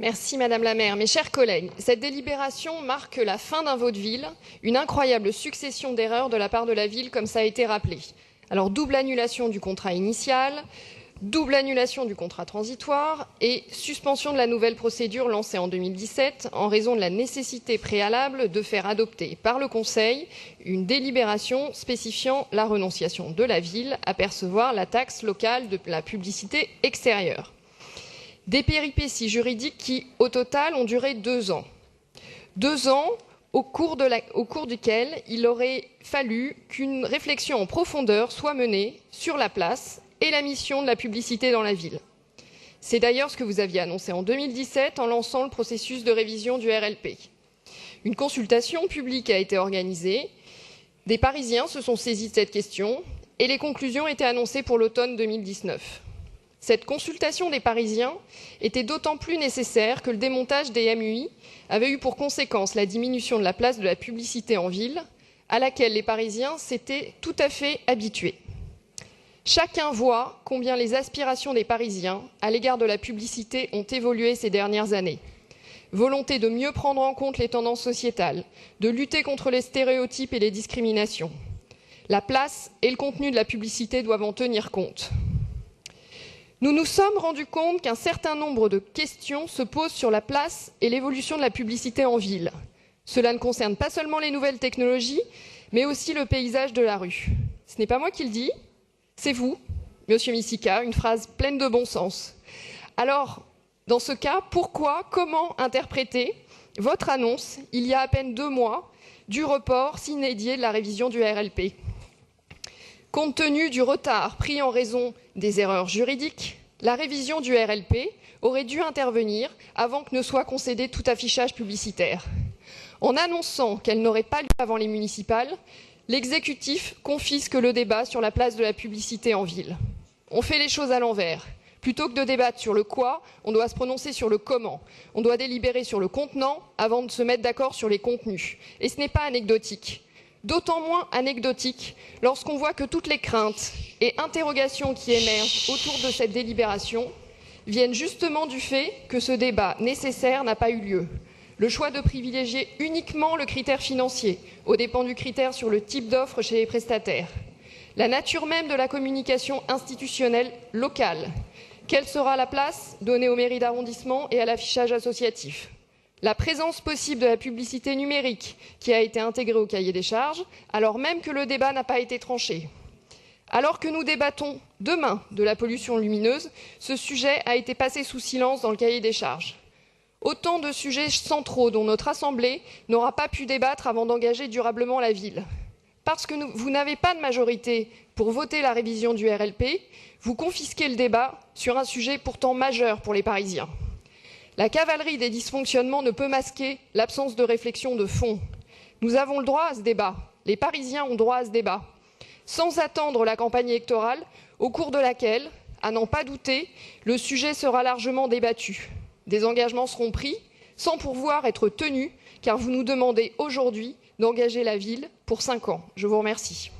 Merci Madame la maire. Mes chers collègues, cette délibération marque la fin d'un vaudeville, une incroyable succession d'erreurs de la part de la ville, comme ça a été rappelé. Alors, double annulation du contrat initial, double annulation du contrat transitoire et suspension de la nouvelle procédure lancée en 2017 en raison de la nécessité préalable de faire adopter par le Conseil une délibération spécifiant la renonciation de la ville à percevoir la taxe locale de la publicité extérieure. Des péripéties juridiques qui, au total, ont duré 2 ans. 2 ans au cours duquel il aurait fallu qu'une réflexion en profondeur soit menée sur la place et la mission de la publicité dans la ville. C'est d'ailleurs ce que vous aviez annoncé en 2017 en lançant le processus de révision du RLP. Une consultation publique a été organisée, des Parisiens se sont saisis de cette question et les conclusions étaient annoncées pour l'automne 2019. Cette consultation des Parisiens était d'autant plus nécessaire que le démontage des MUI avait eu pour conséquence la diminution de la place de la publicité en ville, à laquelle les Parisiens s'étaient tout à fait habitués. Chacun voit combien les aspirations des Parisiens à l'égard de la publicité ont évolué ces dernières années. Volonté de mieux prendre en compte les tendances sociétales, de lutter contre les stéréotypes et les discriminations. La place et le contenu de la publicité doivent en tenir compte. Nous nous sommes rendus compte qu'un certain nombre de questions se posent sur la place et l'évolution de la publicité en ville. Cela ne concerne pas seulement les nouvelles technologies, mais aussi le paysage de la rue. Ce n'est pas moi qui le dis, c'est vous, Monsieur Misika, une phrase pleine de bon sens. Alors, dans ce cas, pourquoi, comment interpréter votre annonce, il y a à peine 2 mois, du report sine die de la révision du RLP ? Compte tenu du retard pris en raison des erreurs juridiques, la révision du RLP aurait dû intervenir avant que ne soit concédé tout affichage publicitaire. En annonçant qu'elle n'aurait pas lieu avant les municipales, l'exécutif confisque le débat sur la place de la publicité en ville. On fait les choses à l'envers. Plutôt que de débattre sur le quoi, on doit se prononcer sur le comment. On doit délibérer sur le contenant avant de se mettre d'accord sur les contenus. Et ce n'est pas anecdotique. D'autant moins anecdotique lorsqu'on voit que toutes les craintes et interrogations qui émergent autour de cette délibération viennent justement du fait que ce débat nécessaire n'a pas eu lieu. Le choix de privilégier uniquement le critère financier, aux dépens du critère sur le type d'offre chez les prestataires. La nature même de la communication institutionnelle locale. Quelle sera la place donnée aux mairies d'arrondissement et à l'affichage associatif ? La présence possible de la publicité numérique qui a été intégrée au cahier des charges, alors même que le débat n'a pas été tranché. Alors que nous débattons demain de la pollution lumineuse, ce sujet a été passé sous silence dans le cahier des charges. Autant de sujets centraux dont notre Assemblée n'aura pas pu débattre avant d'engager durablement la ville. Parce que vous n'avez pas de majorité pour voter la révision du RLP, vous confisquez le débat sur un sujet pourtant majeur pour les Parisiens. La cavalerie des dysfonctionnements ne peut masquer l'absence de réflexion de fond. Nous avons le droit à ce débat. Les Parisiens ont droit à ce débat. Sans attendre la campagne électorale, au cours de laquelle, à n'en pas douter, le sujet sera largement débattu. Des engagements seront pris sans pouvoir être tenus, car vous nous demandez aujourd'hui d'engager la ville pour 5 ans. Je vous remercie.